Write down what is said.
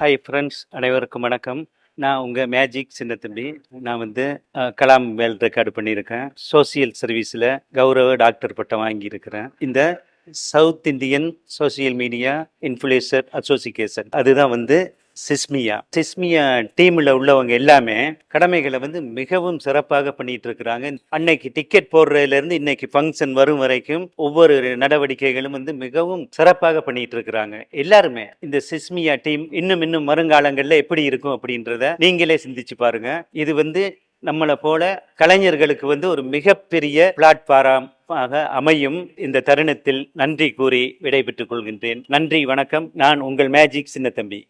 Hi friends, அனைவருக்கும் வணக்கம். நான் உங்கள் மேஜிக் சின்னத்தம்பி. நான் வந்து கலாம் மேல் ரெக்கார்டு பண்ணியிருக்கேன். சோசியல் சர்வீஸில் கௌரவ டாக்டர் பட்டம் வாங்கியிருக்கிறேன். இந்த south Indian social media influencer association அதுதான் வந்து சிஸ்மியா டீமில் உள்ளவங்க எல்லாமே கடமைகளை வந்து மிகவும் சிறப்பாக பண்ணிட்டு இருக்கிறாங்க. அன்னைக்கு டிக்கெட் போடுறதுலேருந்து இன்னைக்கு ஃபங்க்ஷன் வரும் வரைக்கும் ஒவ்வொரு நடவடிக்கைகளும் வந்து மிகவும் சிறப்பாக பண்ணிட்டு இருக்கிறாங்க. எல்லாருமே இந்த சிஸ்மியா டீம் இன்னும் வருங்காலங்களில் எப்படி இருக்கும் அப்படின்றத நீங்களே சிந்திச்சு பாருங்க. இது வந்து நம்மளை போல கலைஞர்களுக்கு வந்து ஒரு மிகப்பெரிய பிளாட்ஃபார்ம் அமையும். இந்த தருணத்தில் நன்றி கூறி விடைபெற்றுக் கொள்கின்றேன். நன்றி, வணக்கம். நான் உங்கள் மேஜிக் சின்னத்தம்பி.